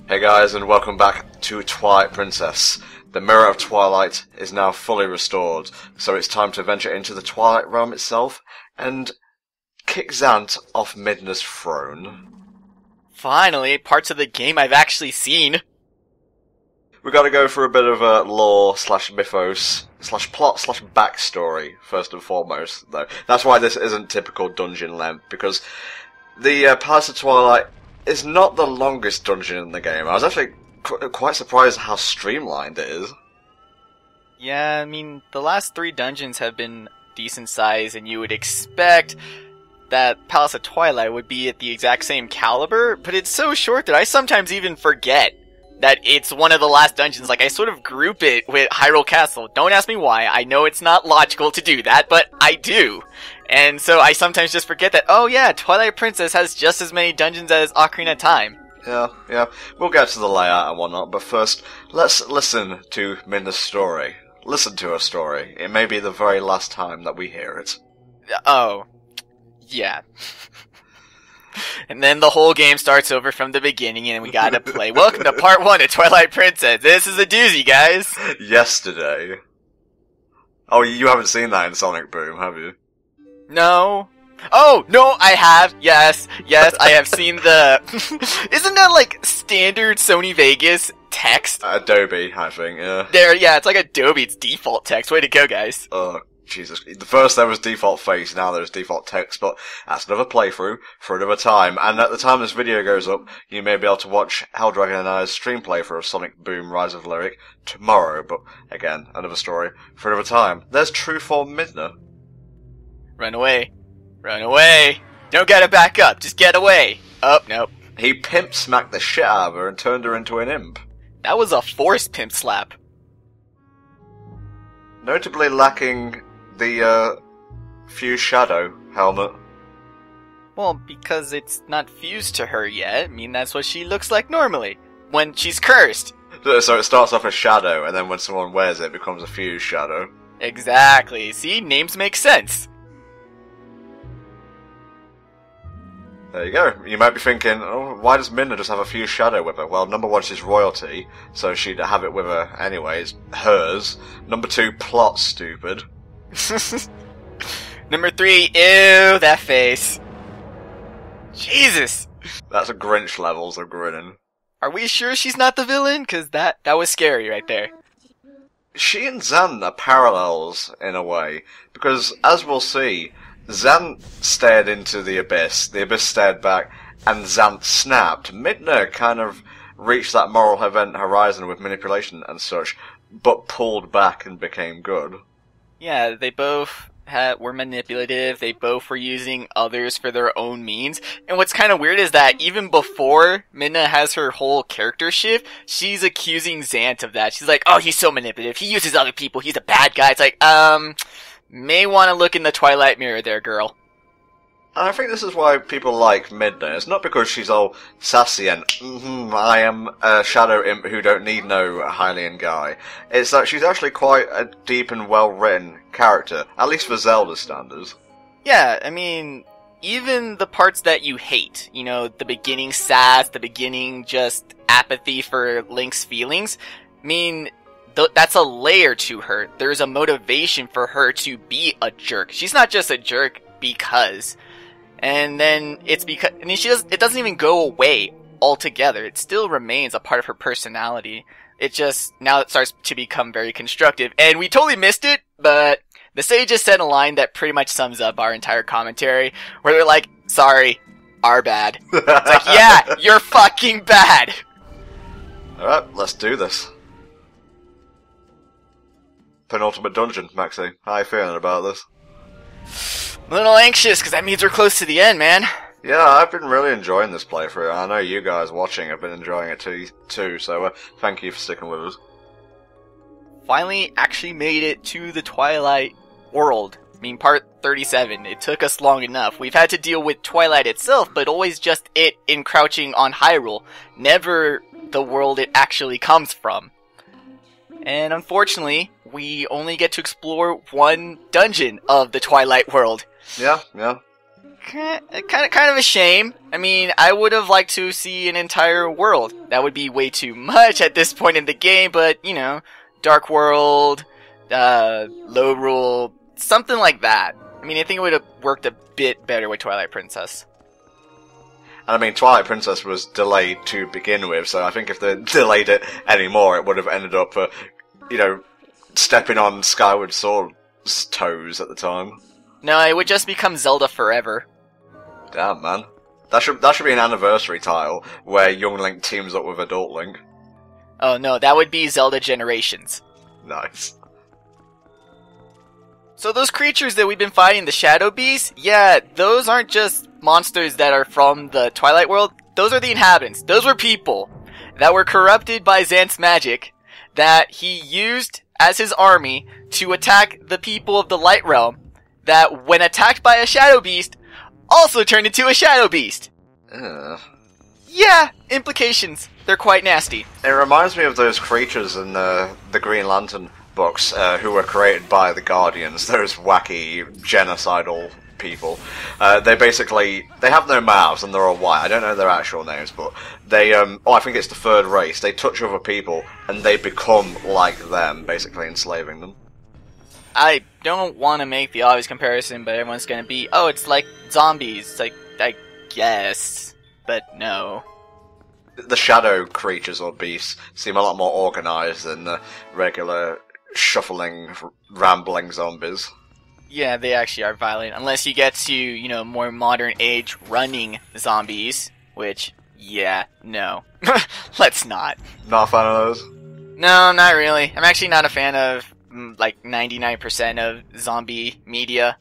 Hey guys, and welcome back to Twilight Princess. The Mirror of Twilight is now fully restored, so it's time to venture into the Twilight realm itself and kick Zant off Midna's throne. Finally, parts of the game I've actually seen. We gotta go for a bit of a lore slash mythos slash plot slash backstory, first and foremost, though. That's why this isn't typical dungeon length, because the Palace of Twilight is not the longest dungeon in the game. I was actually quite surprised how streamlined it is. Yeah, I mean, the last 3 dungeons have been decent size, and you would expect that Palace of Twilight would be at the exact same caliber, but it's so short that I sometimes even forget that it's one of the last dungeons. Like, I sort of group it with Hyrule Castle. Don't ask me why. I know it's not logical to do that, but I do. And so I sometimes just forget that, oh yeah, Twilight Princess has just as many dungeons as Ocarina of Time. Yeah. We'll get to the layout and whatnot, but first, let's listen to Midna's story. Listen to her story. It may be the very last time that we hear it. Oh. Yeah. And then the whole game starts over from the beginning and we gotta play. Welcome to part 1 of Twilight Princess. This is a doozy, guys. Yesterday. Oh, you haven't seen that in Sonic Boom, have you? No. Oh, no, I have. Yes, I have seen the... Isn't that like standard Sony Vegas text? Adobe, I think, yeah. Yeah, it's like Adobe. It's default text. Way to go, guys. Oh, Jesus. The first there was default face, now there's default text, but that's another playthrough for another time. And at the time this video goes up, you may be able to watch Helldragon and I's stream playthrough of Sonic Boom Rise of Lyric tomorrow, but again, another story for another time. There's True Form Midna. Run away. Run away. Don't gotta back up, just get away. Oh, nope. He pimp smacked the shit out of her and turned her into an imp. That was a forced pimp slap. Notably lacking the, fused shadow helmet. Well, because it's not fused to her yet. I mean, that's what she looks like normally. When she's cursed. So it starts off as shadow, and then when someone wears it, it becomes a fused shadow. Exactly. See? Names make sense. There you go. You might be thinking, oh, why does Midna just have a fused shadow with her? Well, number 1, she's royalty, so she'd have it with her anyway. It's hers. Number 2, plot stupid. Number 3, ew, that face. Jesus. That's a Grinch levels of grinning. Are we sure she's not the villain? Cause that was scary right there. She and Zant are parallels, in a way, because, as we'll see, Zant stared into the abyss stared back, and Zant snapped. Midna kind of reached that moral event horizon with manipulation and such, but pulled back and became good. Yeah, they both were manipulative, they both were using others for their own means, and what's kind of weird is that even before Midna has her whole character shift, she's accusing Zant of that. She's like, oh, he's so manipulative, he uses other people, he's a bad guy. It's like, may want to look in the Twilight mirror there, girl. I think this is why people like Midna. It's not because she's all sassy and, I am a shadow imp who don't need no Hylian guy. It's that she's actually quite a deep and well-written character, at least for Zelda standards. Yeah, I mean, even the parts that you hate, you know, the beginning sass, the beginning just apathy for Link's feelings, I mean, that's a layer to her. There's a motivation for her to be a jerk. She's not just a jerk because. And then it's because, I mean, it doesn't even go away altogether. It still remains a part of her personality. It just, now it starts to become very constructive. And we totally missed it, but the sages said a line that pretty much sums up our entire commentary, where they're like, sorry, our bad. It's like, yeah, you're fucking bad. Alright, let's do this. Penultimate dungeon, Maxie. How are you feeling about this? I'm a little anxious, because that means we're close to the end, man. Yeah, I've been really enjoying this playthrough. I know you guys watching have been enjoying it too, so thank you for sticking with us. Finally actually made it to the Twilight world. I mean, part 37. It took us long enough. We've had to deal with Twilight itself, but always just it encroaching on Hyrule. Never the world it actually comes from. And unfortunately, we only get to explore one dungeon of the Twilight world. Yeah. Kind of a shame. I mean, I would have liked to see an entire world. That would be way too much at this point in the game, but, you know, Dark World, Low Rule, something like that. I mean, I think it would have worked a bit better with Twilight Princess. And I mean, Twilight Princess was delayed to begin with, so I think if they delayed it anymore, it would have ended up, you know, stepping on Skyward Sword's toes at the time. No, it would just become Zelda forever. Damn, man. That should be an anniversary title, where young Link teams up with adult Link. Oh no, that would be Zelda Generations. Nice. So those creatures that we've been fighting, the Shadow Beasts, yeah, those aren't just monsters that are from the Twilight world. Those are the inhabitants. Those were people that were corrupted by Zant's magic that he used as his army to attack the people of the Light Realm that, when attacked by a Shadow Beast, also turned into a Shadow Beast. Yeah, implications. They're quite nasty. It reminds me of those creatures in the Green Lantern books who were created by the Guardians, those wacky, genocidal people. They have no mouths and they're all white. I don't know their actual names, but they, I think it's the third race. They touch other people and they become like them, basically enslaving them. I don't want to make the obvious comparison, but everyone's gonna be, oh, it's like zombies. Like, I guess, but no. The shadow creatures or beasts seem a lot more organized than the regular shuffling, rambling zombies. Yeah, they actually are violent, unless you get to, you know, more modern age running zombies, which, yeah, no. Let's not. Not a fan of those? No, not really. I'm actually not a fan of, like, 99% of zombie media.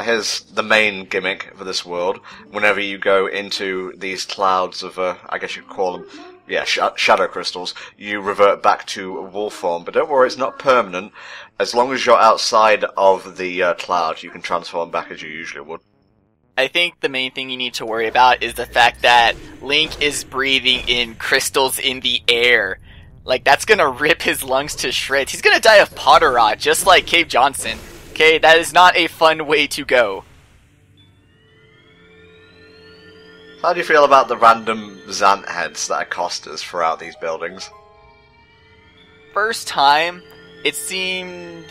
Here's the main gimmick for this world. Whenever you go into these clouds of, I guess you'd call them, yeah, shadow crystals, you revert back to wolf form. But don't worry, it's not permanent. As long as you're outside of the cloud, you can transform back as you usually would. I think the main thing you need to worry about is the fact that Link is breathing in crystals in the air. Like, that's gonna rip his lungs to shreds. He's gonna die of Potter rot, just like Cave Johnson. Okay, that is not a fun way to go. How do you feel about the random Zant heads that accost us throughout these buildings? First time, it seemed...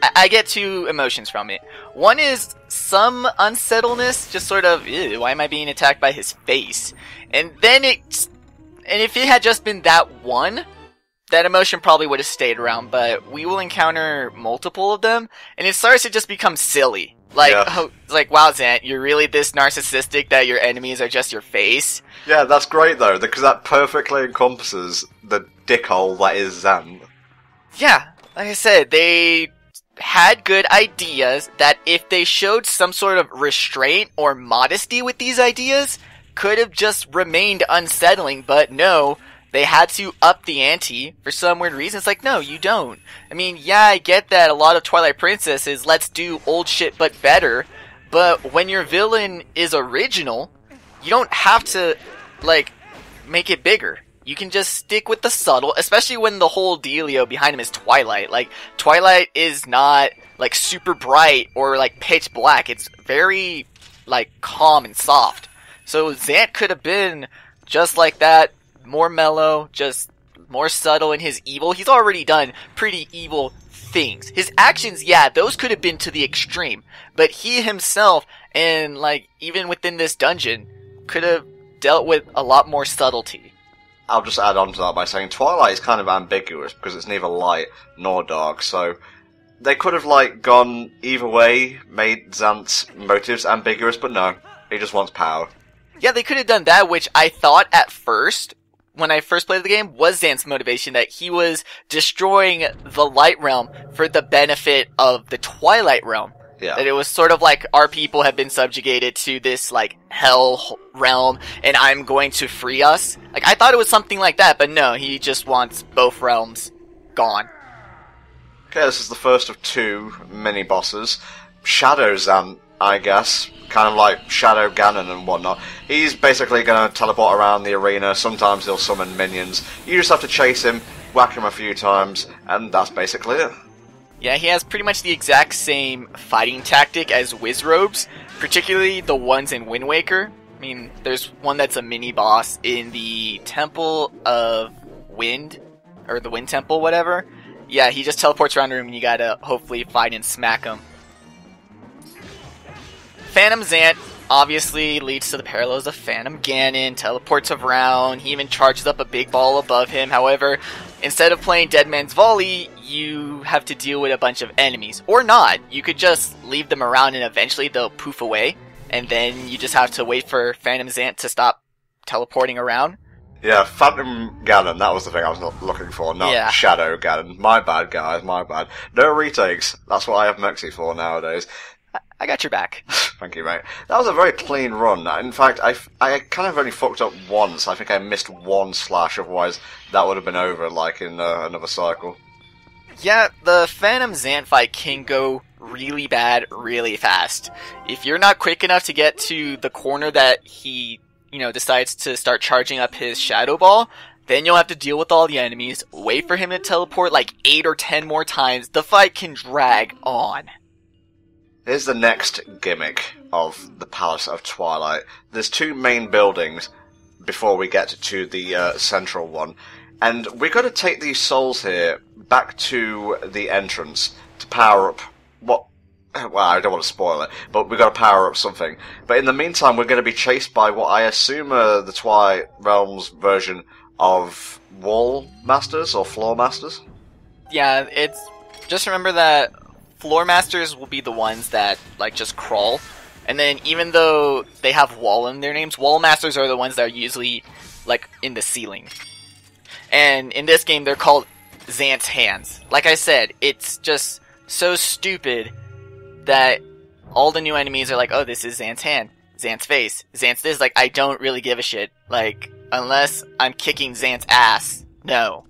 I get two emotions from it. One is some unsettledness, just sort of, ew, why am I being attacked by his face? And then and if it had just been that one, that emotion probably would have stayed around, but we will encounter multiple of them, and it starts to just become silly. Like, yeah. Oh, it's like, wow, Zant, you're really this narcissistic that your enemies are just your face? Yeah, that's great, though, because that perfectly encompasses the dickhole that is Zant. Yeah, like I said, they had good ideas that if they showed some sort of restraint or modesty with these ideas, could have just remained unsettling, but no, they had to up the ante for some weird reason. It's like, no, you don't. I mean, yeah, I get that a lot of Twilight Princess is let's do old shit but better, but when your villain is original, you don't have to, like, make it bigger. You can just stick with the subtle, especially when the whole dealio behind him is Twilight. Like, Twilight is not, like, super bright or, like, pitch black. It's very, like, calm and soft. So Zant could have been just like that, more mellow, just more subtle in his evil. He's already done pretty evil things. His actions, yeah, those could have been to the extreme. But he himself, and, like, even within this dungeon, could have dealt with a lot more subtlety. I'll just add on to that by saying Twilight is kind of ambiguous because it's neither light nor dark, so they could have, like, gone either way, made Zant's motives ambiguous, but no, he just wants power. Yeah, they could have done that, which I thought at first, when I first played the game, was Zant's motivation, that he was destroying the Light Realm for the benefit of the Twilight Realm. Yeah. That it was sort of like, our people have been subjugated to this, like, hell realm, and I'm going to free us. Like, I thought it was something like that, but no, he just wants both realms gone. Okay, this is the first of two mini-bosses. Shadow Zant, I guess. Kind of like Shadow Ganon and whatnot. He's basically going to teleport around the arena. Sometimes he'll summon minions. You just have to chase him, whack him a few times, and that's basically it. Yeah, he has pretty much the exact same fighting tactic as Wizrobes, particularly the ones in Wind Waker. I mean, there's one that's a mini-boss in the Temple of Wind, or the Wind Temple, whatever. Yeah, he just teleports around the room and you gotta hopefully fight and smack him. Phantom Zant obviously leads to the parallels of Phantom Ganon, teleports around, he even charges up a big ball above him. However, instead of playing Dead Man's Volley, you have to deal with a bunch of enemies. Or not, you could just leave them around and eventually they'll poof away. And then you just have to wait for Phantom Zant to stop teleporting around. Yeah, Phantom Ganon, that was the thing I was looking for, not Shadow Ganon. My bad, guys, my bad. No retakes, that's what I have Mexi for nowadays. I got your back. Thank you, mate. That was a very clean run. In fact, I kind of only fucked up once. I think I missed one slash, otherwise that would have been over, like, in another cycle. Yeah, the Phantom Zant fight can go really bad really fast. If you're not quick enough to get to the corner that he, decides to start charging up his Shadow Ball, then you'll have to deal with all the enemies, wait for him to teleport like 8 or 10 more times. The fight can drag on. Here's the next gimmick of the Palace of Twilight. There's 2 main buildings before we get to the central one. And we've got to take these souls here back to the entrance to power up well, I don't want to spoil it, but we've got to power up something. But in the meantime, we're going to be chased by what I assume are the Twilight Realms version of Wall Masters or Floor Masters. Yeah, it's... Just remember that Floor Masters will be the ones that, just crawl. And then even though they have Wall in their names, Wall Masters are the ones that are usually, in the ceiling. And in this game, they're called Zant's Hands. Like I said, it's just so stupid that all the new enemies are like, oh, this is Zant's hand, Zant's face, Zant's this. I don't really give a shit. Unless I'm kicking Zant's ass, no.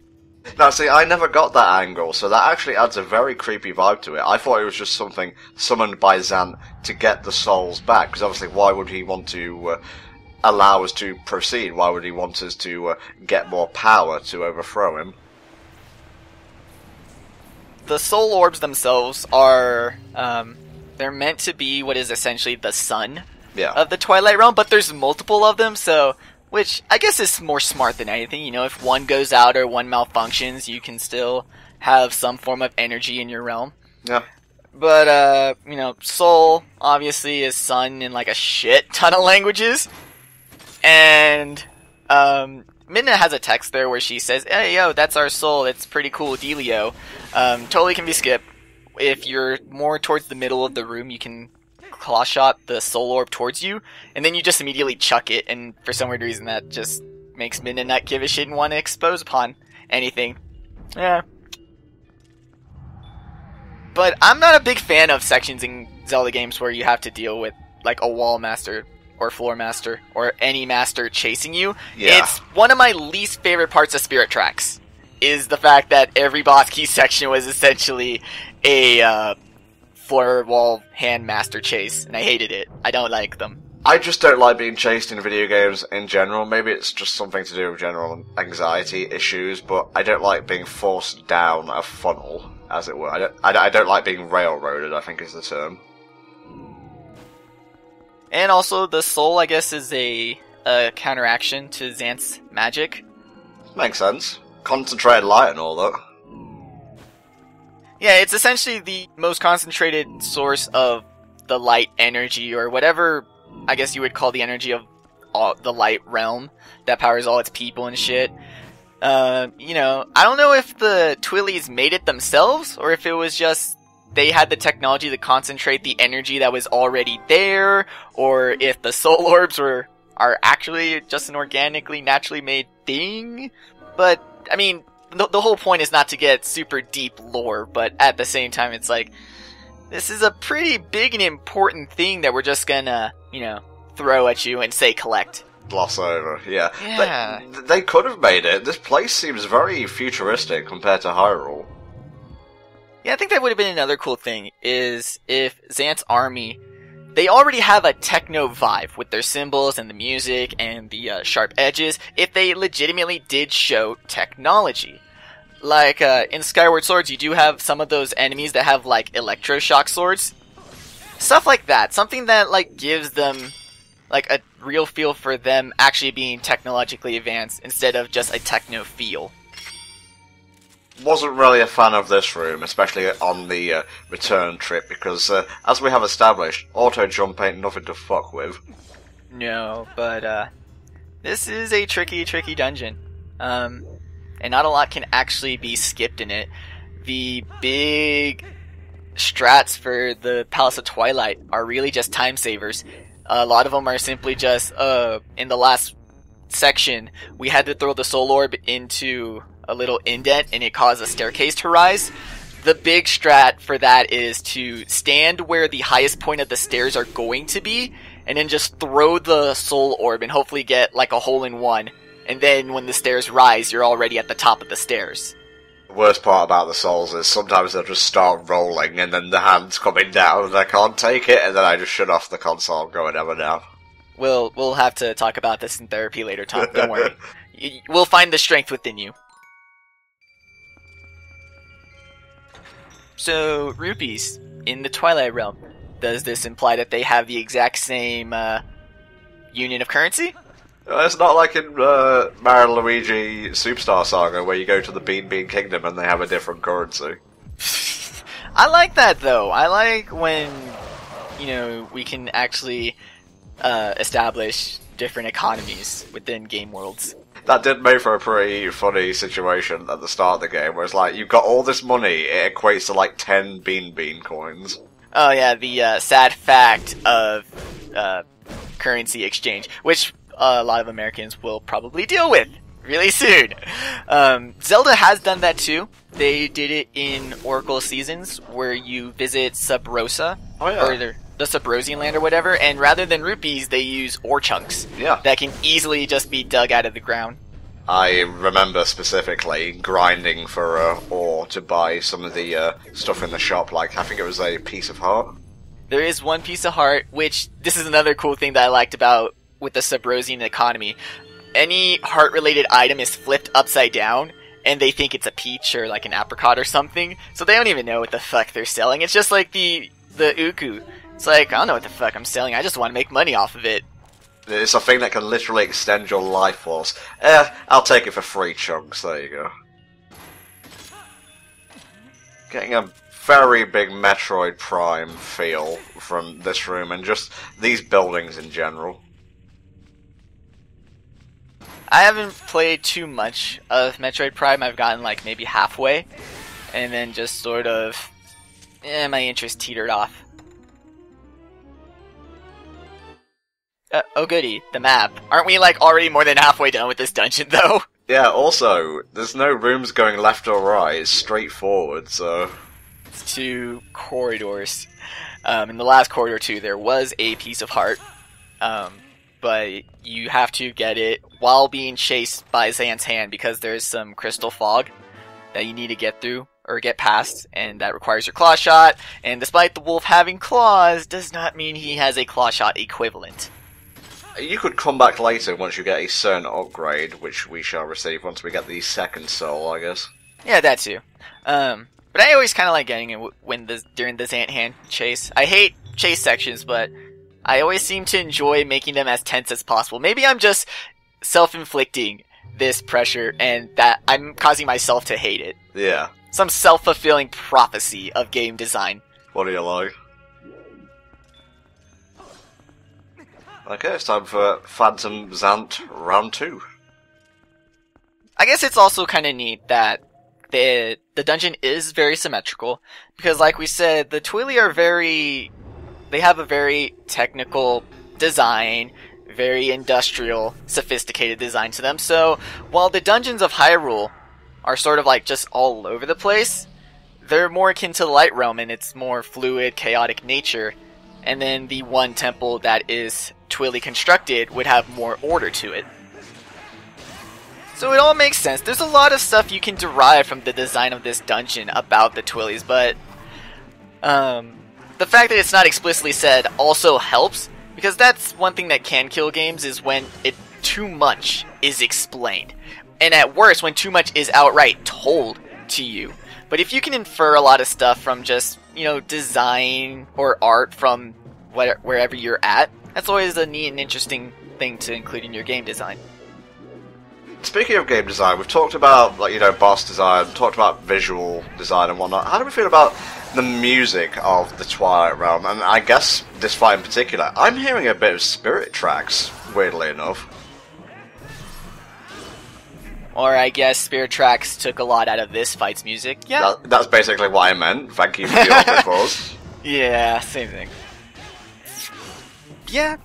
Now, see, I never got that angle, so that actually adds a very creepy vibe to it. I thought it was just something summoned by Zant to get the souls back, because obviously why would he want to allow us to proceed? Why would he want us to get more power to overthrow him? The soul orbs themselves are, they're meant to be what is essentially the sun of the Twilight Realm, but there's multiple of them, so... Which, I guess is more smart than anything. If one goes out or one malfunctions, you can still have some form of energy in your realm. Yeah. But, Soul, obviously, is sun in, a shit ton of languages. And, Midna has a text there where she says, hey, yo, that's our soul, it's pretty cool, dealio. Totally can be skipped. If you're more towards the middle of the room, you can claw shot the soul orb towards you, and then you just immediately chuck it, and for some weird reason that just makes Midna not give a shit and want to expose upon anything. Yeah. But I'm not a big fan of sections in Zelda games where you have to deal with, a wall master, or floor master, or any master chasing you. Yeah. It's one of my least favorite parts of Spirit Tracks, is the fact that every boss key section was essentially a, floor wall hand master chase, and I hated it. I don't like them. I just don't like being chased in video games in general. Maybe it's just something to do with general anxiety issues, but I don't like being forced down a funnel, as it were. I don't like being railroaded, I think is the term. And also, the soul, I guess, is a counteraction to Zant's magic. Makes sense. Concentrated light and all that. Yeah, it's essentially the most concentrated source of the light energy, or whatever I guess you would call the energy of the light realm that powers all its people and shit. I don't know if the Twillies made it themselves, or if it was just they had the technology to concentrate the energy that was already there, or if the soul orbs are actually just an organically, naturally made thing. But, I mean... The whole point is not to get super deep lore, but at the same time, it's this is a pretty big and important thing that we're just gonna, throw at you and say collect. Gloss over, yeah. Yeah. They could have made it. This place seems very futuristic compared to Hyrule. Yeah, I think that would have been another cool thing, is if Zant's army... They already have a techno vibe with their symbols and the music and the sharp edges, if they legitimately did show technology. Like, in Skyward Swords, you do have some of those enemies that have, like, electroshock swords. Stuff like that. Something that, like, gives them, like, a real feel for them actually being technologically advanced instead of just a techno feel. Wasn't really a fan of this room, especially on the return trip, because, as we have established, auto-jump ain't nothing to fuck with. No, but, this is a tricky dungeon. And not a lot can actually be skipped in it. The big strats for the Palace of Twilight are really just time savers. A lot of them are simply just, in the last section, we had to throw the soul orb into a little indent and it caused a staircase to rise. The big strat for that is to stand where the highest point of the stairs are going to be, and then just throw the soul orb and hopefully get like a hole in one. And then when the stairs rise, you're already at the top of the stairs. The worst part about the souls is sometimes they'll just start rolling and then the hand's coming down and I can't take it, and then I just shut off the console and go whatever now. We'll have to talk about this in therapy later, Tom. Don't worry. We'll find the strength within you. So, rupees in the Twilight Realm. Does this imply that they have the exact same union of currency? It's not like in Mario and Luigi Superstar Saga where you go to the Bean Bean Kingdom and they have a different currency. I like that though. I like when, you know, we can actually establish different economies within game worlds. That did make for a pretty funny situation at the start of the game where it's like, you've got all this money, it equates to like 10 Bean Bean coins. Oh yeah, the sad fact of currency exchange, which a lot of Americans will probably deal with really soon. Zelda has done that too. They did it in Oracle Seasons, where you visit Sub Rosa, or the Subrosian land or whatever, and rather than rupees, they use ore chunks that can easily just be dug out of the ground. I remember specifically grinding for ore to buy some of the stuff in the shop, like I think it was a piece of heart. There is one piece of heart, which this is another cool thing that I liked about with the Subrosian economy. Any heart-related item is flipped upside down, and they think it's a peach or like an apricot or something, so they don't even know what the fuck they're selling. It's just like the uku. It's like, I don't know what the fuck I'm selling, I just want to make money off of it. It's a thing that can literally extend your life force. I'll take it for 3 chunks, there you go. Getting a very big Metroid Prime feel from this room, and just these buildings in general. I haven't played too much of Metroid Prime. I've gotten like maybe halfway, and then just sort of, my interest teetered off. Oh goody, the map. Aren't we like already more than halfway done with this dungeon though? Yeah, also, there's no rooms going left or right, it's straight forward, so... It's 2 corridors. In the last corridor too, there was a piece of heart. But you have to get it while being chased by Zan's hand, because there's some crystal fog that you need to get through, or get past, and that requires your claw shot, and despite the wolf having claws, does not mean he has a claw shot equivalent. You could come back later once you get a certain upgrade, which we shall receive once we get the second soul, I guess. Yeah, that too. But I always kind of like getting it during the Zant hand chase. I hate chase sections, but I always seem to enjoy making them as tense as possible. Maybe I'm just self-inflicting this pressure and that I'm causing myself to hate it. Yeah. Some self-fulfilling prophecy of game design. What do you like? Okay, it's time for Phantom Zant Round 2. I guess it's also kind of neat that the dungeon is very symmetrical, because like we said, the Twili are they have a very technical design, very industrial, sophisticated design to them. So while the dungeons of Hyrule are sort of like just all over the place, they're more akin to the Light Realm in its more fluid, chaotic nature. And then the one temple that is Twili constructed would have more order to it. So it all makes sense. There's a lot of stuff you can derive from the design of this dungeon about the Twilis, but the fact that it's not explicitly said also helps, because that's one thing that can kill games, is when too much is explained. And at worst, when too much is outright told. to you. But if you can infer a lot of stuff from just, you know, design or art from wherever you're at, that's always a neat and interesting thing to include in your game design. Speaking of game design, we've talked about, like, you know, boss design, talked about visual design and whatnot. How do we feel about the music of the Twilight Realm? And I guess this fight in particular. I'm hearing a bit of spirit tracks, weirdly enough. Or I guess Spirit Tracks took a lot out of this fight's music. Yeah. That's basically what I meant. Thank you for the applause. Yeah, same thing. Yeah,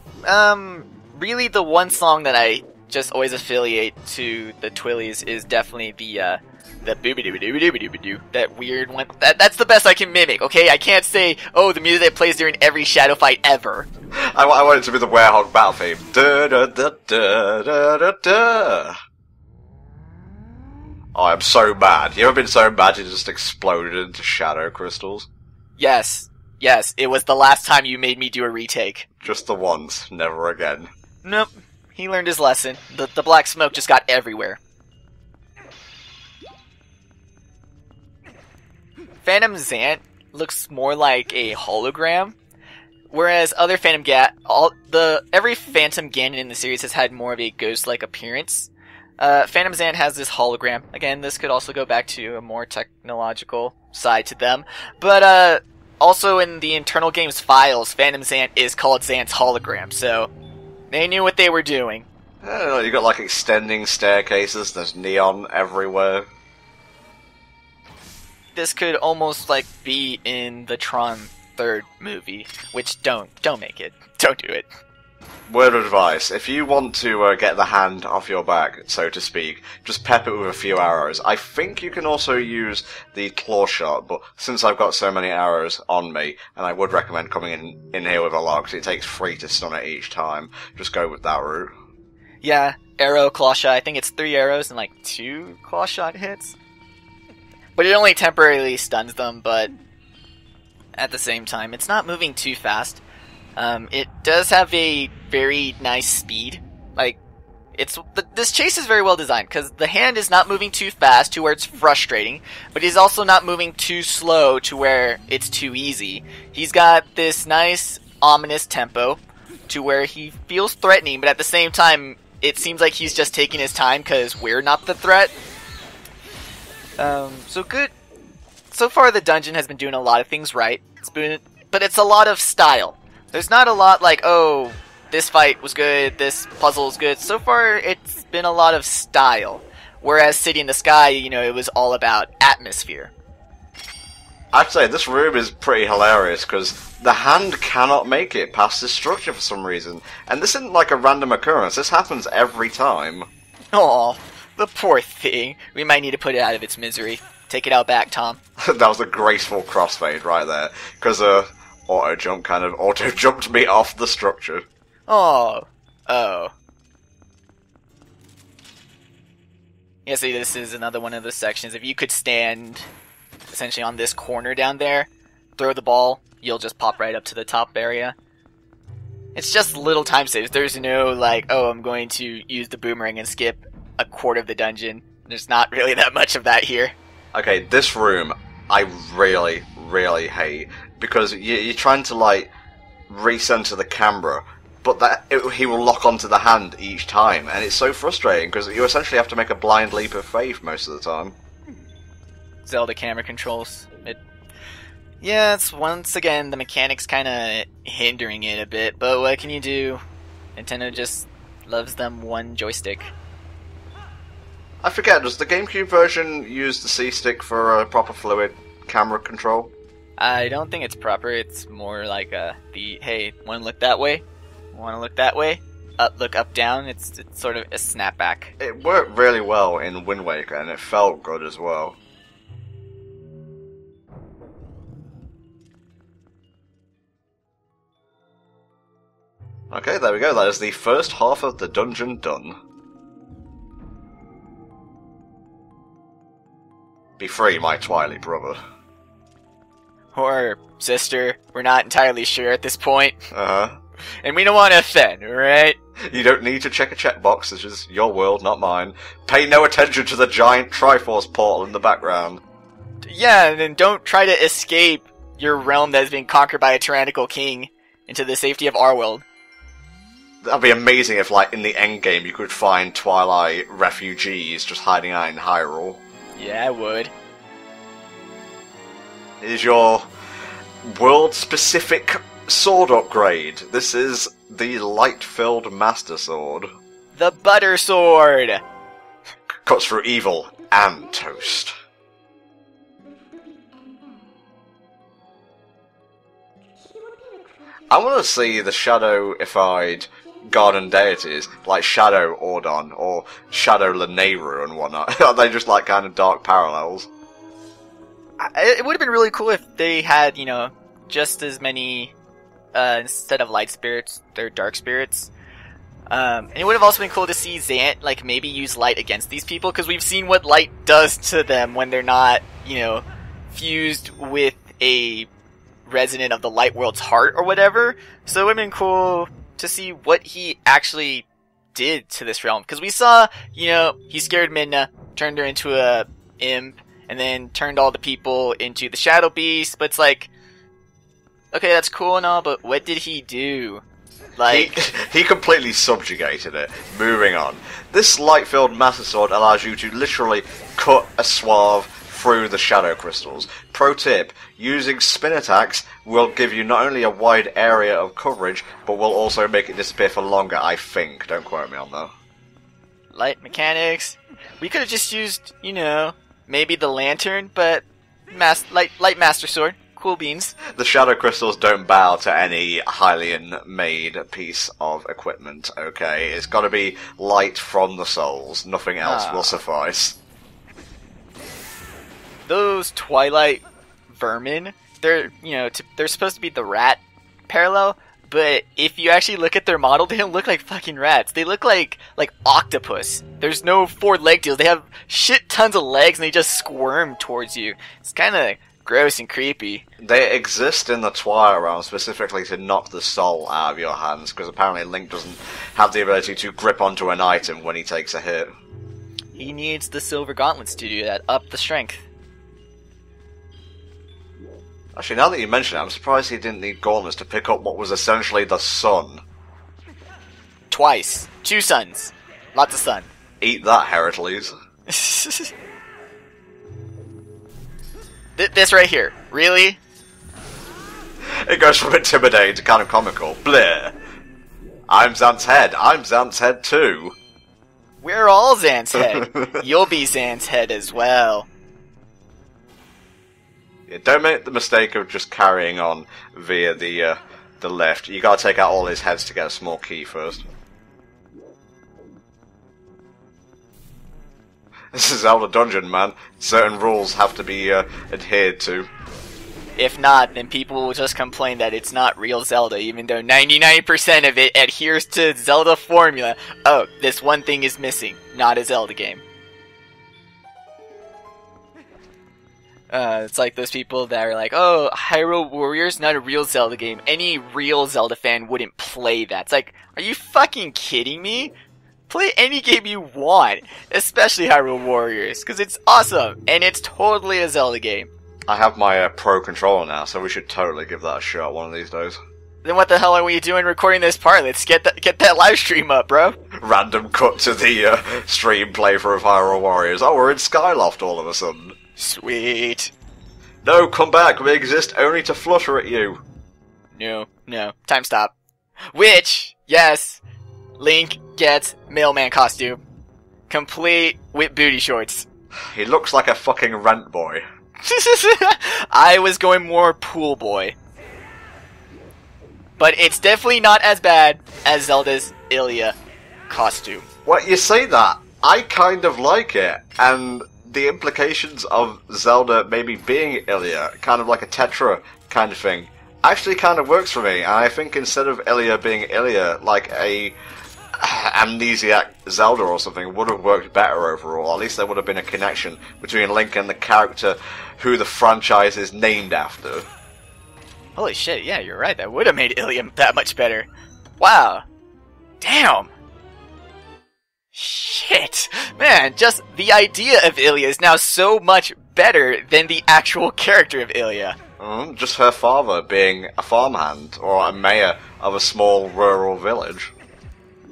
really the one song that I just always affiliate to the Twillies is definitely the booby-dooby-dooby-dooby-doo, that weird one. That's the best I can mimic, okay? I can't say, oh, the music that plays during every Shadow fight ever. I want it to be the Werehog battle theme. Da-da-da-da-da-da-da. Oh, I'm so mad. You ever been so mad you just exploded into shadow crystals? Yes. Yes, it was the last time you made me do a retake. Just the once, never again. Nope. He learned his lesson. The black smoke just got everywhere. Phantom Zant looks more like a hologram, whereas other Phantom every Phantom Ganon in the series has had more of a ghost-like appearance. Phantom Zant has this hologram. Again, this could also go back to a more technological side to them. But, also in the internal game's files, Phantom Zant is called Zant's hologram, so they knew what they were doing. You got, like, extending staircases, there's neon everywhere. This could almost, like, be in the Tron 3rd movie, which don't make it. Don't do it. Word of advice, if you want to get the hand off your back, so to speak, just pep it with a few arrows. I think you can also use the claw shot, but since I've got so many arrows on me, and I would recommend coming in here with a lot, because it takes 3 to stun it each time, just go with that route. Yeah, arrow, claw shot, I think it's 3 arrows and like 2 claw shot hits. But it only temporarily stuns them, but at the same time, it's not moving too fast. It does have a very nice speed. Like, this chase is very well designed, because the hand is not moving too fast to where it's frustrating, but he's also not moving too slow to where it's too easy. He's got this nice, ominous tempo to where he feels threatening, but at the same time, it seems like he's just taking his time because we're not the threat. So good. So far, the dungeon has been doing a lot of things right, but it's a lot of style. There's not a lot like, oh, this fight was good, this puzzle is good. So far, it's been a lot of style. Whereas City in the Sky, you know, it was all about atmosphere. I'd say this room is pretty hilarious, because the hand cannot make it past this structure for some reason. And this isn't like a random occurrence, this happens every time. Aw, the poor thing. We might need to put it out of its misery. Take it out back, Tom. That was a graceful crossfade right there, because, auto-jump kind of auto-jumped me off the structure. Oh. Yeah, see, this is another one of the sections. If you could stand, essentially, on this corner down there, throw the ball, you'll just pop right up to the top area. It's just little time saves. There's no, like, oh, I'm going to use the boomerang and skip a quarter of the dungeon. There's not really that much of that here. Okay, this room, I really, really hate. Because you're trying to, like, recenter the camera, but he will lock onto the hand each time, and it's so frustrating, because you essentially have to make a blind leap of faith most of the time. Zelda camera controls. Yeah, it's once again, the mechanics kind of hindering it a bit, but what can you do? Nintendo just loves them one joystick. I forget, does the GameCube version use the C-stick for proper fluid camera control? I don't think it's proper. It's more like hey, want to look that way? Want to look that way? Look up, down. It's sort of a snapback. It worked really well in Wind Waker, and it felt good as well. Okay, there we go. That is the first half of the dungeon done. Be free, my Twilight brother. Or sister. We're not entirely sure at this point. Uh-huh. And we don't want to offend, right? You don't need to check a checkbox. This is your world, not mine. Pay no attention to the giant Triforce portal in the background. Yeah, and then don't try to escape your realm that has been conquered by a tyrannical king into the safety of our world. That'd be amazing if, like, in the endgame you could find Twilight refugees just hiding out in Hyrule. Yeah, I would. Here's your world-specific sword upgrade. This is the light-filled Master Sword. The Butter Sword! Cuts through evil and toast. I want to see the shadow-ified garden deities, like Shadow Ordon or Shadow Lanayru and whatnot. Are they just like kind of dark parallels? It would have been really cool if they had, you know, just as many, instead of light spirits, they're dark spirits. And it would have also been cool to see Zant, like, maybe use light against these people, because we've seen what light does to them when they're not, you know, fused with a resident of the light world's heart or whatever. So it would have been cool to see what he actually did to this realm. Because we saw, you know, he scared Midna, turned her into a imp, and then turned all the people into the Shadow Beast, but it's like, okay, that's cool and all, but what did he do? Like, he completely subjugated it. Moving on. This light-filled Master Sword allows you to literally cut a swath through the shadow crystals. Pro tip, using spin attacks will give you not only a wide area of coverage, but will also make it disappear for longer, I think. Don't quote me on that. Light mechanics. We could have just used, you know, maybe the lantern, but light Master Sword. Cool beans. The shadow crystals don't bow to any Hylian-made piece of equipment, okay? It's gotta be light from the souls. Nothing else will suffice. Those Twilight vermin, they're, you know, they're supposed to be the rat parallel, but if you actually look at their model, they don't look like fucking rats. They look like octopus. There's no four leg deals. They have shit tons of legs and they just squirm towards you. It's kind of gross and creepy. They exist in the Twilight realm specifically to knock the soul out of your hands, because apparently Link doesn't have the ability to grip onto an item when he takes a hit. He needs the silver gauntlets to do that, up the strength. Actually, now that you mention it, I'm surprised he didn't need gauntlets to pick up what was essentially the sun. Twice. 2 suns. Lots of sun. Eat that, Heracles. This right here. Really? It goes from intimidating to kind of comical. Bleh. I'm Xant's head. I'm Xant's head too. We're all Xant's head. You'll be Xant's head as well. Yeah, don't make the mistake of just carrying on via the left. You gotta take out all his heads to get a small key first. This is Zelda Dungeon, man. Certain rules have to be adhered to. If not, then people will just complain that it's not real Zelda, even though 99% of it adheres to Zelda formula. Oh, this one thing is missing. Not a Zelda game. It's like those people that are like, oh, Hyrule Warriors, not a real Zelda game. Any real Zelda fan wouldn't play that. It's like, are you fucking kidding me? Play any game you want, especially Hyrule Warriors, because it's awesome, and it's totally a Zelda game. I have my Pro Controller now, so we should totally give that a shot one of these days. Then what the hell are we doing recording this part? Let's get that live stream up, bro. Random cut to the stream playthrough of Hyrule Warriors. Oh, we're in Skyloft all of a sudden. Sweet. No, come back. We exist only to flutter at you. No. Time stop. Which, yes, Link gets mailman costume. Complete with booty shorts. He looks like a fucking rent boy. I was going more pool boy. But it's definitely not as bad as Zelda's Ilia costume. What, you say that? I kind of like it, and the implications of Zelda maybe being Ilia, kind of like a Tetra kind of thing, actually kind of works for me, and I think instead of Ilia being Ilia, like a amnesiac Zelda or something would have worked better overall. At least there would have been a connection between Link and the character who the franchise is named after. Holy shit, yeah, you're right. That would have made Ilia that much better. Wow. Damn. Shit. Man, just the idea of Ilia is now so much better than the actual character of Ilya. Just her father being a farmhand or a mayor of a small rural village.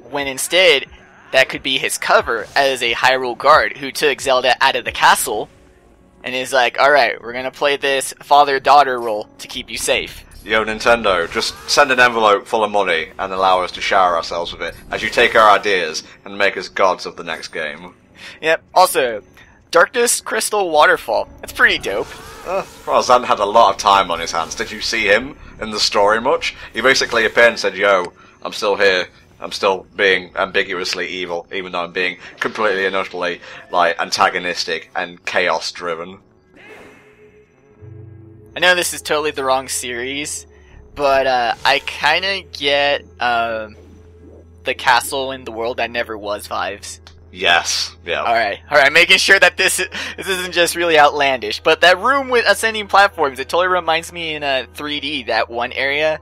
When instead, that could be his cover as a Hyrule guard who took Zelda out of the castle and is like, alright, we're gonna play this father-daughter role to keep you safe. Yo, Nintendo, just send an envelope full of money and allow us to shower ourselves with it as you take our ideas and make us gods of the next game. Yep, also, Darkness Crystal Waterfall. That's pretty dope. Well, Zan had a lot of time on his hands. Did you see him in the story much? He basically appeared and said, yo, I'm still here. I'm still being ambiguously evil, even though I'm being completely and utterly, antagonistic and chaos-driven. I know this is totally the wrong series, but I kinda get the castle in the world that never was vibes. Yes, yeah. Alright, making sure that this isn't just really outlandish. But that room with ascending platforms, it totally reminds me in 3D, that one area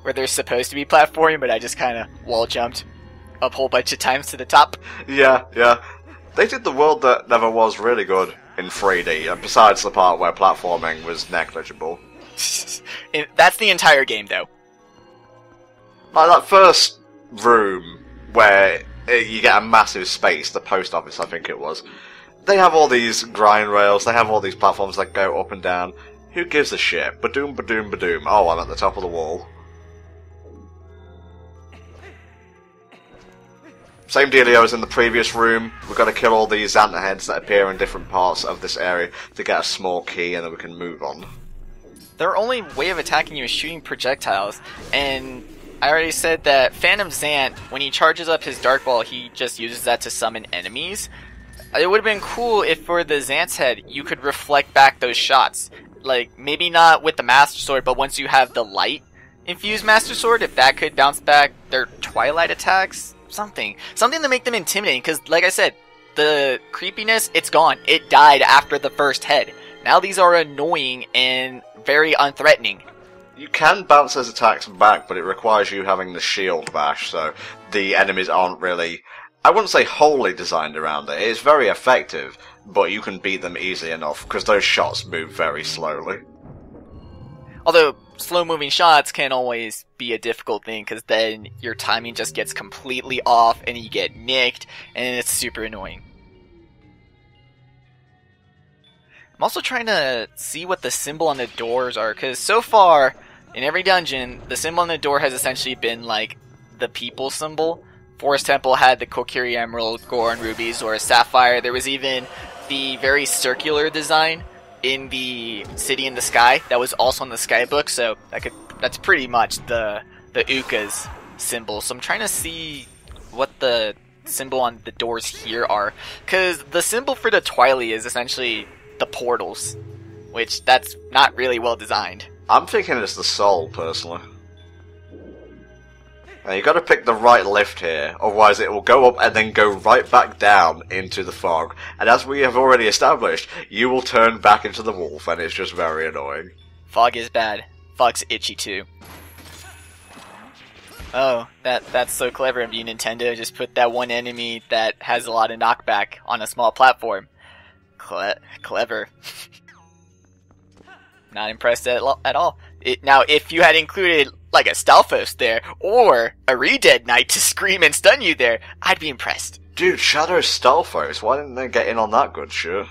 where there's supposed to be platforming, but I just kinda wall jumped a whole bunch of times to the top. Yeah. They did the world that never was really good in 3D, besides the part where platforming was negligible. That's the entire game, though. Like that first room where you get a massive space, the post office I think it was. They have all these grind rails, they have all these platforms that go up and down. Who gives a shit? Badoom, badoom, badoom. Oh, I'm at the top of the wall. Same dealio as in the previous room. We've got to kill all these Xanta heads that appear in different parts of this area to get a small key and then we can move on. Their only way of attacking you is shooting projectiles, and I already said that Phantom Zant, when he charges up his Dark Ball, he just uses that to summon enemies. It would have been cool if for the Zant's head, you could reflect back those shots. Like, maybe not with the Master Sword, but once you have the light infused Master Sword, if that could bounce back their Twilight attacks, something to make them intimidating, because like I said, the creepiness, it's gone. It died after the first head. Now these are annoying and very unthreatening. You can bounce those attacks back, but it requires you having the shield bash, so the enemies aren't really, I wouldn't say wholly designed around it. It's very effective, but you can beat them easily enough, because those shots move very slowly. Although, slow-moving shots can always be a difficult thing, because then your timing just gets completely off, and you get nicked, and it's super annoying. I'm also trying to see what the symbol on the doors are, because so far, in every dungeon, the symbol on the door has essentially been like the people symbol. Forest Temple had the Kokiri Emerald, Goron Rubies, or a Sapphire. There was even the very circular design in the City in the Sky that was also in the Skybook, so that's pretty much the Uka's symbol. So I'm trying to see what the symbol on the doors here are, because the symbol for the Twilight is essentially the portals, which that's not really well designed. I'm thinking it's the soul, personally. Now, you gotta pick the right lift here, otherwise it will go up and then go right back down into the fog. And as we have already established, you will turn back into the wolf, and it's just very annoying. Fog is bad. Fog's itchy too. Oh, that's so clever of you, Nintendo. Just put that one enemy that has a lot of knockback on a small platform. Clever. Not impressed at all. Now, if you had included, like, a Stalfos there, or a Re-Dead Knight to scream and stun you there, I'd be impressed. Dude, Shadow Stalfos, why didn't they get in on that good shit?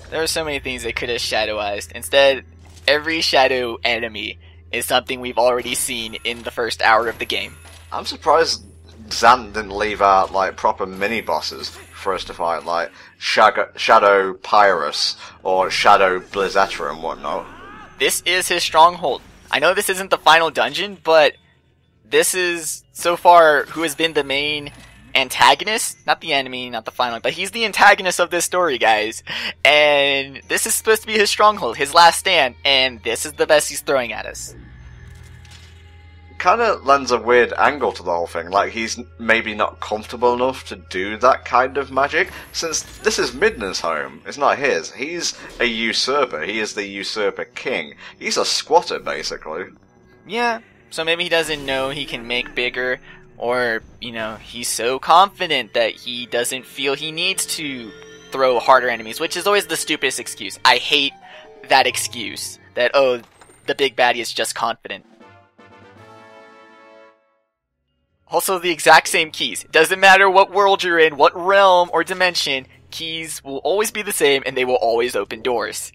There are so many things they could have shadowized. Instead, every shadow enemy is something we've already seen in the first hour of the game. I'm surprised Zant didn't leave out, like, proper mini-bosses for us to fight, like Shadow Pyrus, or Shadow Blizzetta and whatnot. This is his stronghold. I know this isn't the final dungeon, but this is, so far, who has been the main antagonist? Not the enemy, not the final, but he's the antagonist of this story, guys. And this is supposed to be his stronghold, his last stand, and this is the best he's throwing at us. Kind of lends a weird angle to the whole thing, like he's maybe not comfortable enough to do that kind of magic, since this is Midna's home, it's not his. He's a usurper, he is the usurper king. He's a squatter, basically. Yeah, so maybe he doesn't know he can make bigger, or, you know, he's so confident that he doesn't feel he needs to throw harder enemies, which is always the stupidest excuse. I hate that excuse that, oh, the big baddie is just confident. Also, the exact same keys. It doesn't matter what world you're in, what realm or dimension, keys will always be the same and they will always open doors.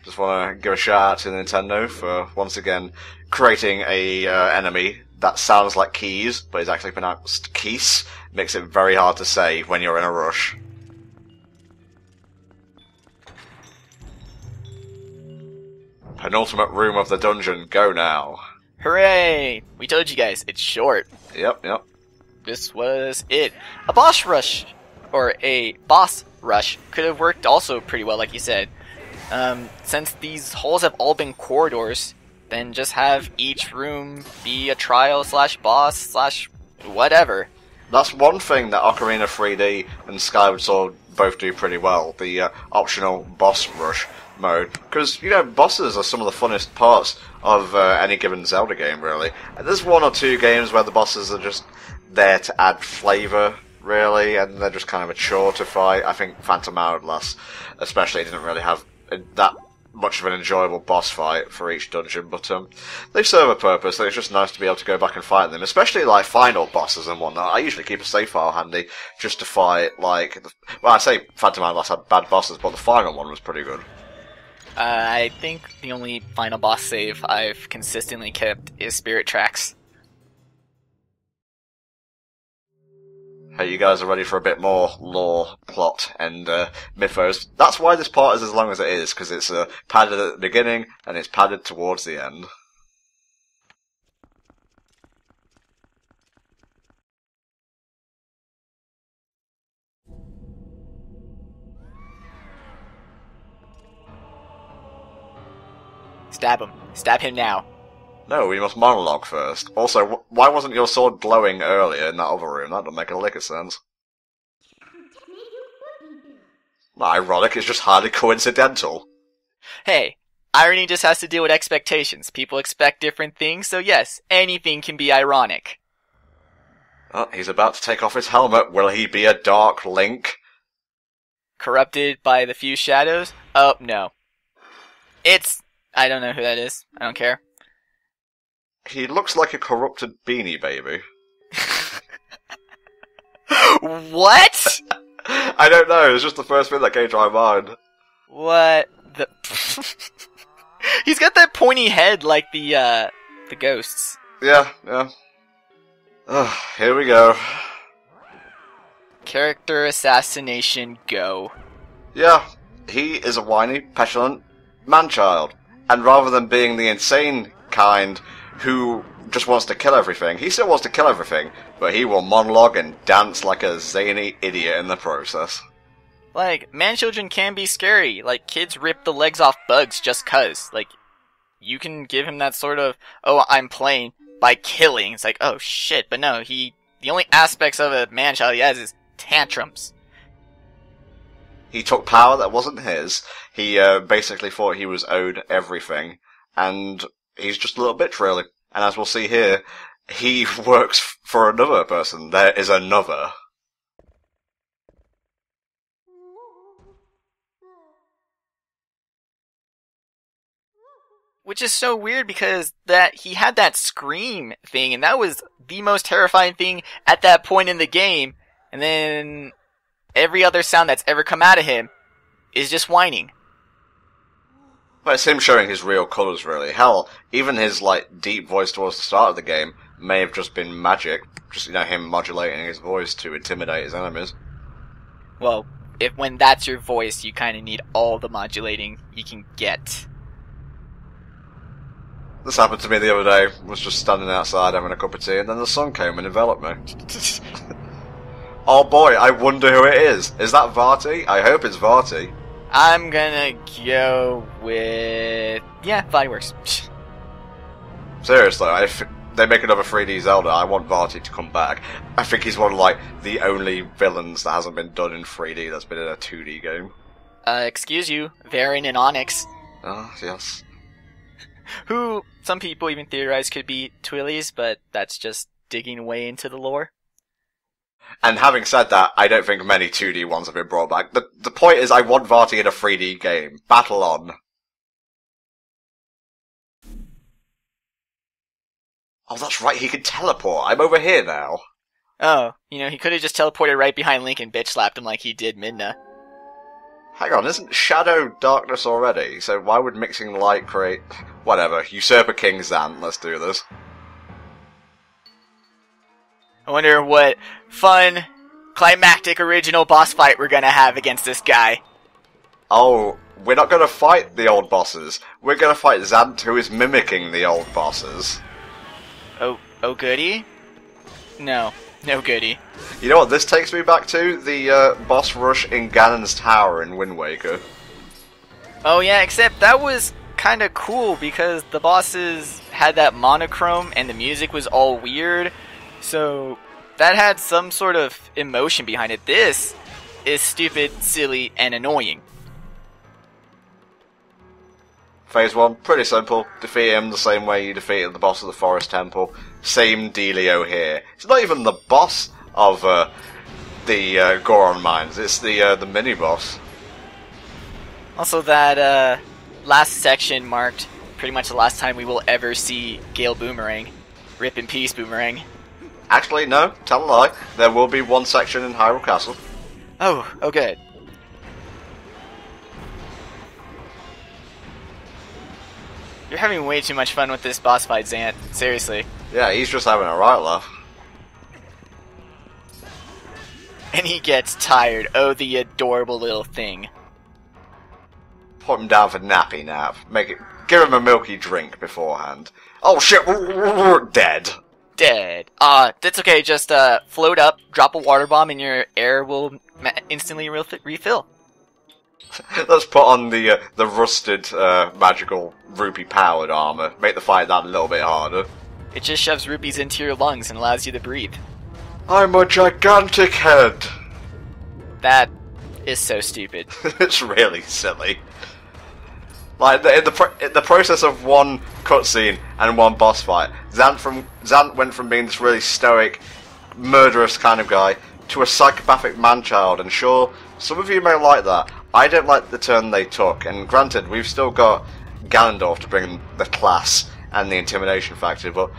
Just want to give a shout out to Nintendo for once again creating a enemy that sounds like keys, but is actually pronounced keys. Makes it very hard to say when you're in a rush. Penultimate room of the dungeon, go now. Hooray! We told you guys, it's short. Yep. This was it. A boss rush, or a boss rush, could have worked also pretty well, like you said. Since these holes have all been corridors, then just have each room be a trial slash boss slash whatever. That's one thing that Ocarina 3D and Skyward Sword both do pretty well, the optional boss rush mode. Because, you know, bosses are some of the funnest parts of any given Zelda game, really. And there's one or two games where the bosses are just there to add flavour, really, and they're just kind of a chore to fight. I think Phantom Hourglass especially didn't really have that much of an enjoyable boss fight for each dungeon, but they serve a purpose, and it's just nice to be able to go back and fight them, especially like final bosses and whatnot. I usually keep a save file handy just to fight, like, well, I say Phantom Hourglass had bad bosses, but the final one was pretty good. I think the only final boss save I've consistently kept is Spirit Tracks. Hey, you guys are ready for a bit more lore, plot, and mythos. That's why this part is as long as it is, because it's padded at the beginning, and it's padded towards the end. Stab him. Stab him now. No, we must monologue first. Also, why wasn't your sword glowing earlier in that other room? That doesn't make a lick of sense. Ironic, it's just highly coincidental. Hey, irony just has to deal with expectations. People expect different things, so yes, anything can be ironic. Oh, he's about to take off his helmet. Will he be a Dark Link? Corrupted by the few shadows? Oh, no. I don't know who that is. I don't care. He looks like a corrupted Beanie Baby. What? I don't know, it's just the first thing that came to my mind. What the... He's got that pointy head like the ghosts. Yeah. Here we go. Character assassination, go. Yeah, he is a whiny, petulant man-child. And rather than being the insane kind who just wants to kill everything, he still wants to kill everything, but he will monologue and dance like a zany idiot in the process. Like, man-children can be scary. Like, kids rip the legs off bugs just 'cause. Like, you can give him that sort of, oh, I'm playing, by killing. It's like, oh shit, but no, the only aspects of a man-child he has is tantrums. He took power that wasn't his, he basically thought he was owed everything, and he's just a little bitch, really. And as we'll see here, he works for another person. There is another. Which is so weird because that he had that scream thing, and that was the most terrifying thing at that point in the game. And then every other sound that's ever come out of him is just whining. But it's him showing his real colours, really. Hell, even his, like, deep voice towards the start of the game may have just been magic. Just, you know, him modulating his voice to intimidate his enemies. Well, when that's your voice, you kind of need all the modulating you can get. This happened to me the other day. I was just standing outside having a cup of tea, and then the sun came and enveloped me. Oh boy, I wonder who it is. Is that Varty? I hope it's Varty. I'm gonna go with... yeah, Varty works. Seriously, if they make another 3D Zelda, I want Varty to come back. I think he's one of, like, the only villains that hasn't been done in 3D that's been in a 2D game. Excuse you, Varin and Onyx. Ah, yes. Who some people even theorize could be Twilies, but that's just digging way into the lore. And having said that, I don't think many 2D ones have been brought back. The point is, I want Varty in a 3D game. Battle on. Oh, that's right, he can teleport. I'm over here now. Oh, he could have just teleported right behind Link and bitch slapped him like he did Midna. Hang on, isn't Shadow darkness already? So why would mixing light create... Whatever, Usurper King Zant, let's do this. I wonder what fun, climactic, original boss fight we're gonna have against this guy. Oh, we're not gonna fight the old bosses. We're gonna fight Zant, who is mimicking the old bosses. Oh goody? No goody. You know what this takes me back to? The boss rush in Ganon's Tower in Wind Waker. Oh yeah, except that was kinda cool because the bosses had that monochrome and the music was all weird. So, that had some sort of emotion behind it. This is stupid, silly, and annoying. Phase 1, pretty simple. Defeat him the same way you defeated the boss of the Forest Temple. Same dealio here. It's not even the boss of the Goron Mines, it's the mini-boss. Also, that last section marked pretty much the last time we will ever see Gale Boomerang. Rip in peace, Boomerang. Actually, no, tell a lie. There will be one section in Hyrule Castle. Oh good. You're having way too much fun with this boss fight, Zant. Seriously. Yeah, he's just having a right laugh. And he gets tired. Oh, the adorable little thing. Put him down for nappy nap. Give him a milky drink beforehand. Oh shit, dead. Dead. That's okay, just float up, drop a water bomb, and your air will instantly refill. Let's put on the rusted magical rupee powered armor. Make the fight that a little bit harder. It just shoves rupees into your lungs and allows you to breathe. I'm a gigantic head. That is so stupid. It's really silly. Like in the process of one cutscene and one boss fight, Zant went from being this really stoic, murderous kind of guy to a psychopathic man-child. And sure, some of you may like that. I don't like the turn they took. And granted, we've still got Ganondorf to bring the class and the intimidation factor. But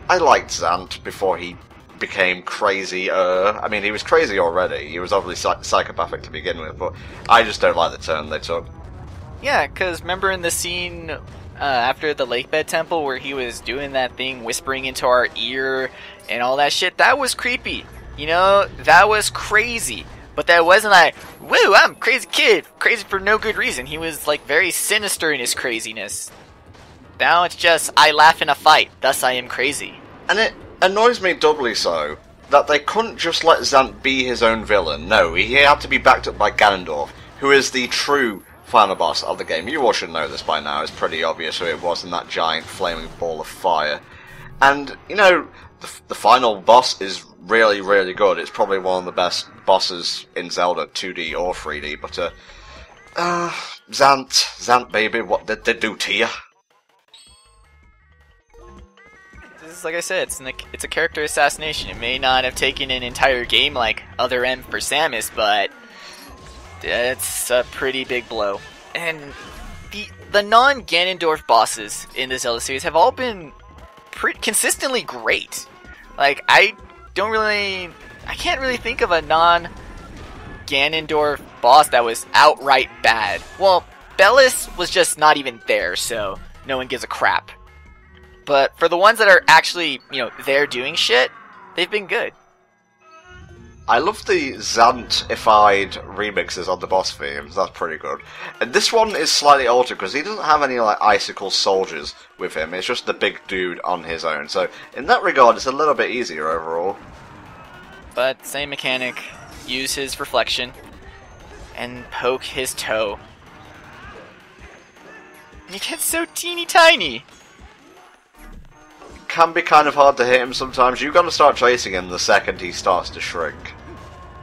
I liked Zant before he became crazy. I mean, he was crazy already. He was obviously psychopathic to begin with. But I just don't like the turn they took. Yeah, because remember in the scene after the Lakebed Temple where he was doing that thing, whispering into our ear and all that shit? That was creepy. That was crazy. But that wasn't like, woo, I'm a crazy kid. Crazy for no good reason. He was like very sinister in his craziness. Now it's just, I laugh in a fight, thus I am crazy. And it annoys me doubly so that they couldn't just let Zant be his own villain. No, he had to be backed up by Ganondorf, who is the true final boss of the game. You all should know this by now. It's pretty obvious who it was in that giant flaming ball of fire. And, the final boss is really, really good. It's probably one of the best bosses in Zelda, 2D or 3D, but, Zant, baby, what did they do to you? This is, like I said, it's a character assassination. It may not have taken an entire game like Other M for Samus, but it's a pretty big blow. And the non-Ganondorf bosses in the Zelda series have all been consistently great. Like, I can't really think of a non-Ganondorf boss that was outright bad. Well, Bellis was just not even there, so no one gives a crap. But for the ones that are actually, there doing shit, they've been good. I love the Zant-ified remixes on the boss themes. That's pretty good. And this one is slightly altered because he doesn't have any icicle soldiers with him. It's just the big dude on his own. So in that regard, it's a little bit easier overall. But same mechanic. Use his reflection and poke his toe. And he gets so teeny tiny. Can be kind of hard to hit him sometimes. You've got to start chasing him the second he starts to shrink.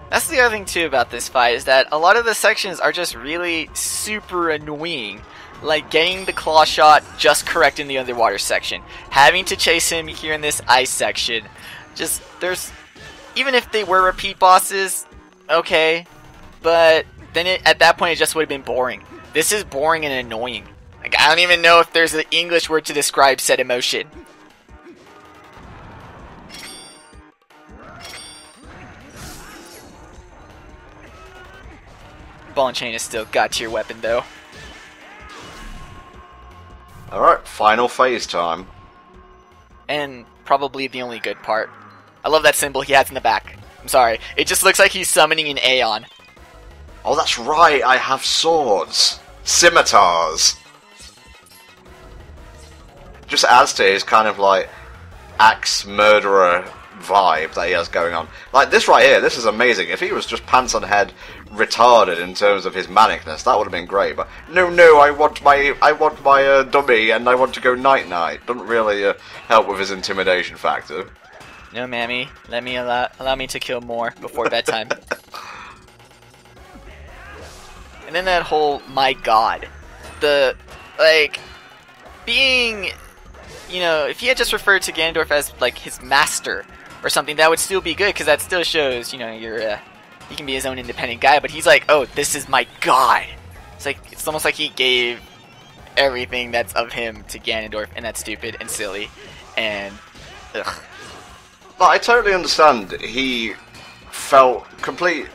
That's the other thing too about this fight, is that a lot of the sections are just really super annoying. Like getting the claw shot just correct in the underwater section. Having to chase him here in this ice section. even if they were repeat bosses, okay, but then at that point it just would have been boring. This is boring and annoying. Like, I don't even know if there's an English word to describe said emotion. Ball and chain is still god tier weapon though. Alright, final phase time. And probably the only good part. I love that symbol he has in the back. I'm sorry, it just looks like he's summoning an Aeon. Oh, that's right, I have swords. Scimitars. Just adds to his kind of like axe murderer vibe that he has going on. Like this right here, this is amazing. If he was just pants on head retarded in terms of his manicness, that would have been great. But no, I want my dummy, and I want to go night night. Doesn't really help with his intimidation factor. No, mammy, let me allow me to kill more before bedtime. And then that whole my god, the like being, you know, if he had just referred to Ganondorf as like his master or something, that would still be good, because that still shows, you know, he can be his own independent guy. But he's like, oh, this is my god. It's like, it's almost like he gave everything that's of him to Ganondorf, and that's stupid and silly and ugh. But I totally understand. He felt complete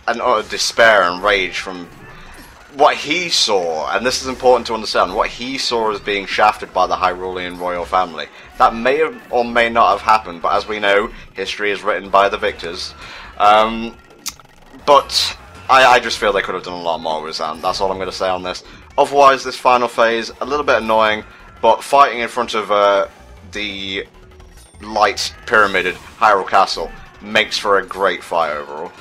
and utter despair and rage from what he saw, and this is important to understand, what he saw as being shafted by the Hyrulean royal family. That may have or may not have happened, but as we know, history is written by the victors. But I just feel they could have done a lot more with Zan. That's all I'm going to say on this. Otherwise, this final phase, a little bit annoying, but fighting in front of the light pyramided Hyrule Castle makes for a great fight overall.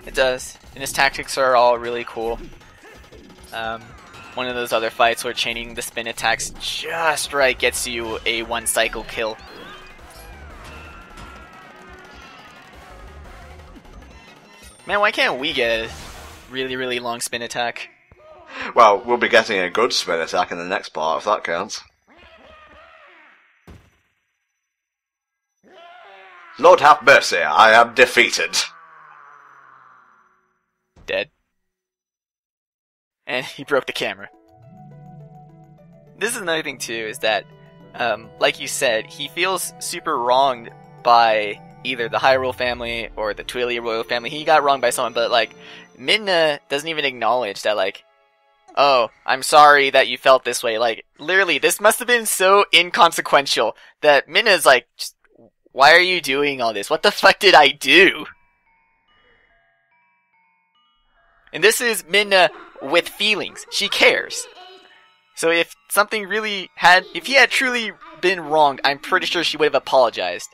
It does, and his tactics are all really cool. One of those other fights where chaining the spin attacks just right gets you a one cycle kill. Man, why can't we get a really, really long spin attack? Well, we'll be getting a good spin attack in the next part, if that counts. Lord have mercy, I am defeated. Dead. And he broke the camera. This is another thing too, is that, like you said, he feels super wronged by either the Hyrule family or the Twilight royal family. He got wronged by someone, but like, Midna doesn't even acknowledge that, like, oh, I'm sorry that you felt this way. Like, literally, this must have been so inconsequential that Midna's like, just, why are you doing all this? What the fuck did I do? And this is Midna with feelings. She cares. So if something really if he had truly been wronged, I'm pretty sure she would have apologized.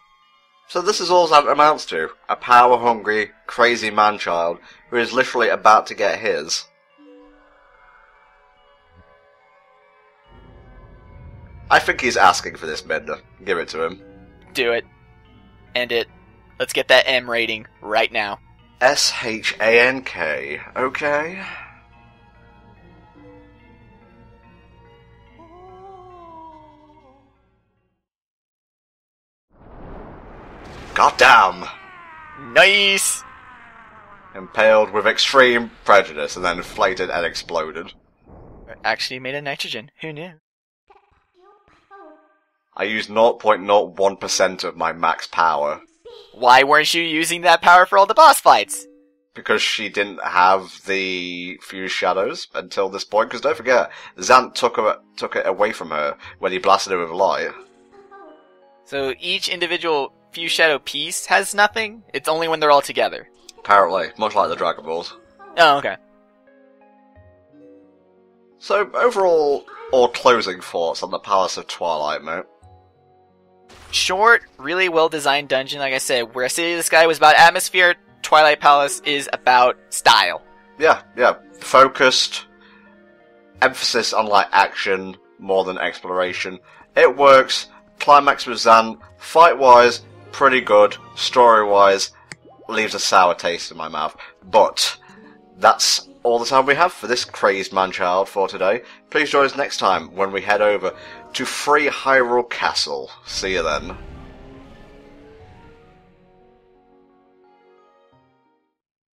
So this is all that amounts to. A power-hungry, crazy man-child who is literally about to get his. I think he's asking for this, Midna. Give it to him. Do it. End it. Let's get that M rating right now. SHANK, okay? Goddamn! Nice! Impaled with extreme prejudice and then inflated and exploded. Actually made of nitrogen. Who knew? I used 0.01% of my max power. Why weren't you using that power for all the boss fights? Because she didn't have the fused shadows until this point. Because don't forget, Zant took it away from her when he blasted her with light. So each individual fused shadow piece has nothing? It's only when they're all together? Apparently, much like the Dragon Balls. Oh, okay. So, overall, or closing thoughts on the Palace of Twilight, mate? Short, really well-designed dungeon, like I said. Where City of the Sky was about atmosphere, Twilight Palace is about style. Yeah. Focused, emphasis on, like, action more than exploration. It works. Climax with Zan, fight-wise, pretty good. Story-wise, leaves a sour taste in my mouth. But that's all the time we have for this crazed man-child for today. Please join us next time when we head over to Free Hyrule Castle. See you then.